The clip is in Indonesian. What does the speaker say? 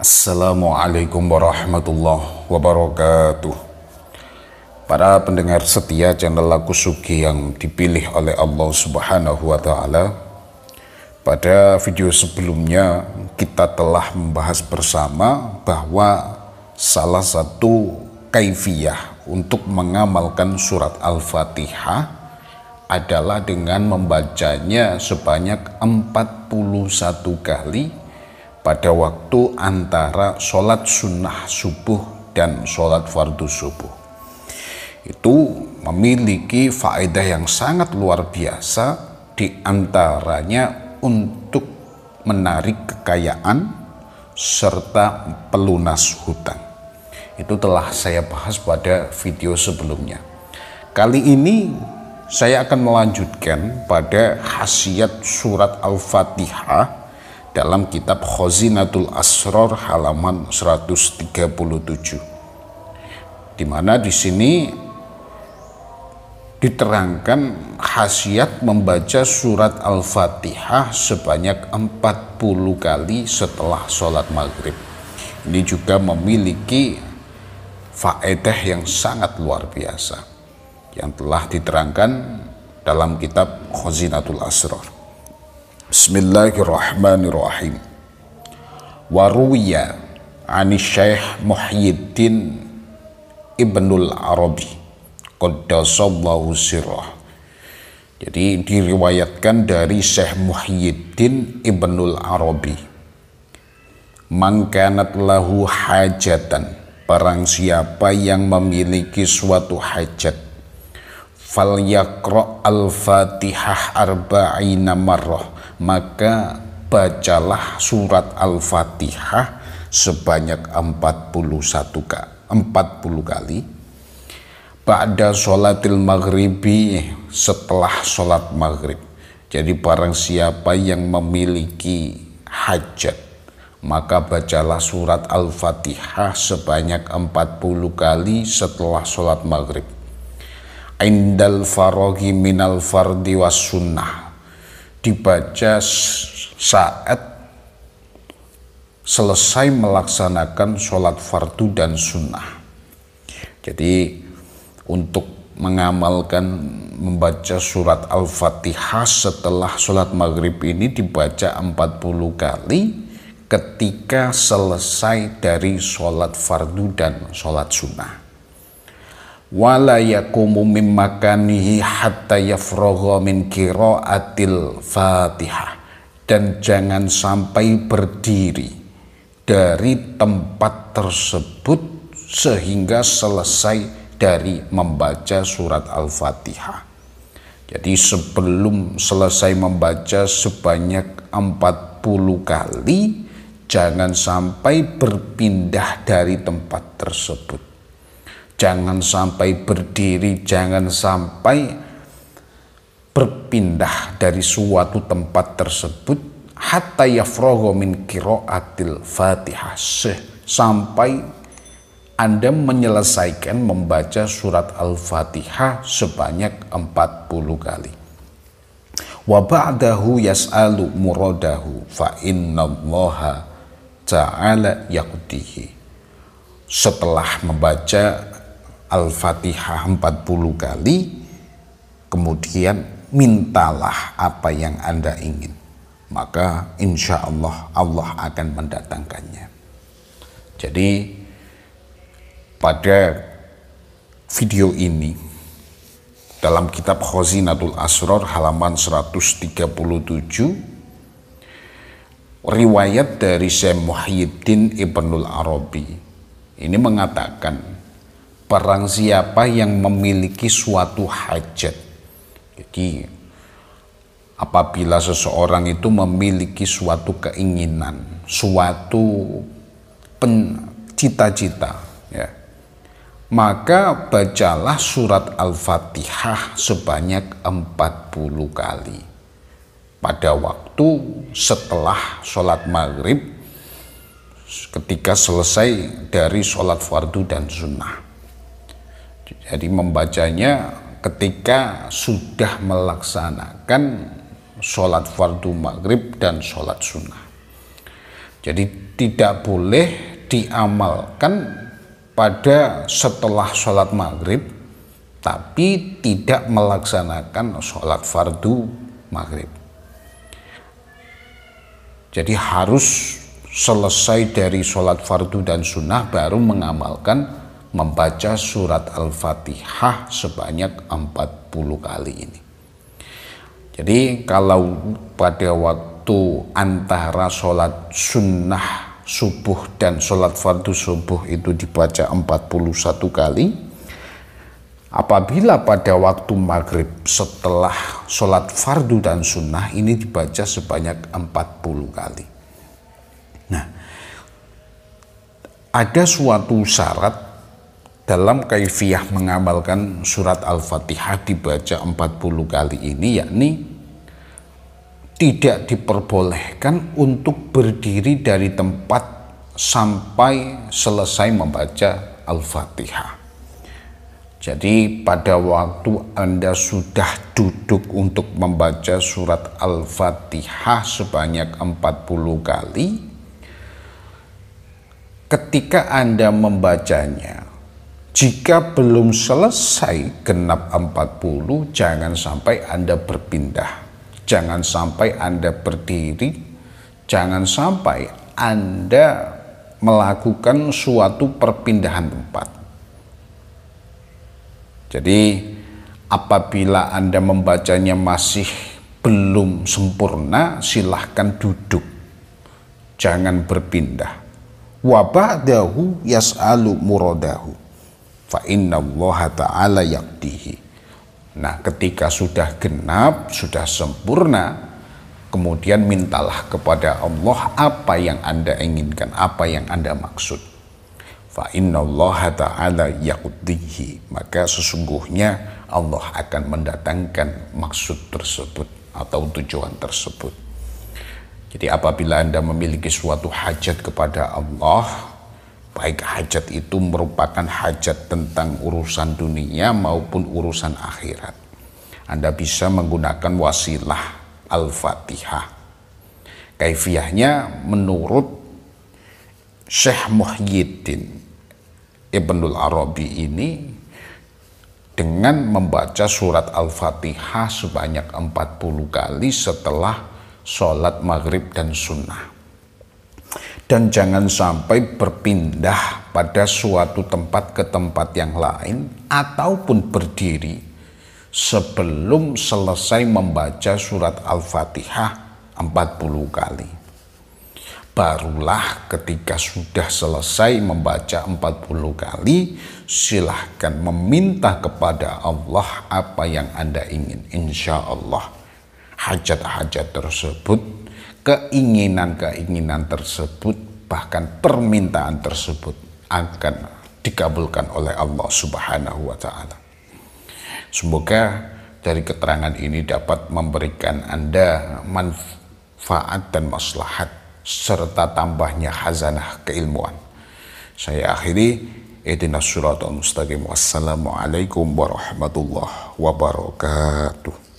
Assalamualaikum warahmatullahi wabarakatuh. Para pendengar setia channel Laku Sugih yang dipilih oleh Allah Subhanahu wa Ta'ala, pada video sebelumnya kita telah membahas bersama bahwa salah satu kaifiyah untuk mengamalkan surat Al-Fatihah adalah dengan membacanya sebanyak 41 kali pada waktu antara sholat sunnah subuh dan sholat fardu subuh. Itu memiliki faedah yang sangat luar biasa, di antaranya untuk menarik kekayaan serta pelunas hutang. Itu telah saya bahas pada video sebelumnya. Kali ini saya akan melanjutkan pada khasiat surat Al-Fatihah dalam kitab Khazinatul Asrar halaman 137, di mana di sini diterangkan khasiat membaca surat Al-Fatihah sebanyak 40 kali setelah sholat maghrib. Ini juga memiliki faedah yang sangat luar biasa yang telah diterangkan dalam kitab Khazinatul Asrar. Bismillahirrahmanirrahim. Waruwiya ani Syekh Muhyiddin Ibnul Arabi qaddasallahu sirrah. Jadi diriwayatkan dari Syekh Muhyiddin Ibnul Arabi, man kanat lahu hajatan, barang siapa yang memiliki suatu hajat, fal yaqra al-Fatihah arba'ina marrah, maka bacalah surat Al-Fatihah sebanyak 40 kali ba'da sholatil maghribi, setelah sholat maghrib. Jadi barang siapa yang memiliki hajat, maka bacalah surat Al-Fatihah sebanyak 40 kali setelah sholat maghrib. Indal faraghi minal fardi was sunnah, dibaca saat selesai melaksanakan sholat fardu dan sunnah. Jadi untuk mengamalkan membaca surat Al-Fatihah setelah sholat maghrib ini dibaca 40 kali ketika selesai dari sholat fardu dan sholat sunnah. Wala yakumu min makanihi hatta yafragha min qiraatil Fatihah, dan jangan sampai berdiri dari tempat tersebut sehingga selesai dari membaca surat Al-Fatihah. Jadi sebelum selesai membaca sebanyak 40 kali, jangan sampai berpindah dari tempat tersebut. Jangan sampai berdiri, jangan sampai berpindah dari suatu tempat tersebut hatta yafragha min qiraatil Fatihah, sampai Anda menyelesaikan membaca surat Al-Fatihah sebanyak 40 kali. Wa ba'dahu yas'alu muradahu fa innallaha ta'ala yaqdihi. Setelah membaca Al-Fatihah 40 kali, kemudian mintalah apa yang Anda ingin, maka insya Allah Allah akan mendatangkannya. Jadi pada video ini dalam kitab Khazinatul Asrar halaman 137, riwayat dari Syekh Muhyiddin Ibnul Arabi ini mengatakan, barang siapa yang memiliki suatu hajat, jadi apabila seseorang itu memiliki suatu keinginan, suatu cita-cita, ya, maka bacalah surat Al-Fatihah sebanyak 40 kali pada waktu setelah sholat maghrib, ketika selesai dari sholat fardu dan sunnah. Jadi membacanya ketika sudah melaksanakan sholat fardu maghrib dan sholat sunnah. Jadi tidak boleh diamalkan pada setelah sholat maghrib, tapi tidak melaksanakan sholat fardu maghrib. Jadi harus selesai dari sholat fardu dan sunnah baru mengamalkan membaca surat Al-Fatihah sebanyak 40 kali ini. Jadi kalau pada waktu antara sholat sunnah subuh dan sholat fardu subuh itu dibaca 41 kali, apabila pada waktu maghrib setelah sholat fardu dan sunnah ini dibaca sebanyak 40 kali. Nah, ada suatu syarat dalam kaifiyah mengamalkan surat Al-Fatihah dibaca 40 kali ini, yakni tidak diperbolehkan untuk berdiri dari tempat sampai selesai membaca Al-Fatihah. Jadi pada waktu Anda sudah duduk untuk membaca surat Al-Fatihah sebanyak 40 kali, ketika Anda membacanya, jika belum selesai genap 40, jangan sampai Anda berpindah. Jangan sampai Anda berdiri, jangan sampai Anda melakukan suatu perpindahan tempat. Jadi apabila Anda membacanya masih belum sempurna, silahkan duduk, jangan berpindah. Wa ba'dahu yas'alu muradahu fa innallaha ta'ala yaqdihi. Nah, ketika sudah genap, sudah sempurna, kemudian mintalah kepada Allah apa yang Anda inginkan, apa yang Anda maksud. Fa innallaha ta'ala yaqdihi, maka sesungguhnya Allah akan mendatangkan maksud tersebut atau tujuan tersebut. Jadi apabila Anda memiliki suatu hajat kepada Allah, baik hajat itu merupakan hajat tentang urusan dunia maupun urusan akhirat, Anda bisa menggunakan wasilah Al-Fatihah. Kaifiyahnya menurut Syekh Muhyiddin Ibnul Arabi ini, dengan membaca surat Al-Fatihah sebanyak 40 kali setelah sholat maghrib dan sunnah. Dan jangan sampai berpindah pada suatu tempat ke tempat yang lain ataupun berdiri sebelum selesai membaca surat Al-Fatihah 40 kali. Barulah ketika sudah selesai membaca 40 kali, silahkan meminta kepada Allah apa yang Anda ingin. Insya Allah hajat-hajat tersebut, keinginan-keinginan tersebut, bahkan permintaan tersebut akan dikabulkan oleh Allah Subhanahu wa Ta'ala. Semoga dari keterangan ini dapat memberikan Anda manfaat dan maslahat serta tambahnya khazanah keilmuan. Saya akhiri, ihdinas siratal mustaqim. Wassalamualaikum warahmatullahi wabarakatuh.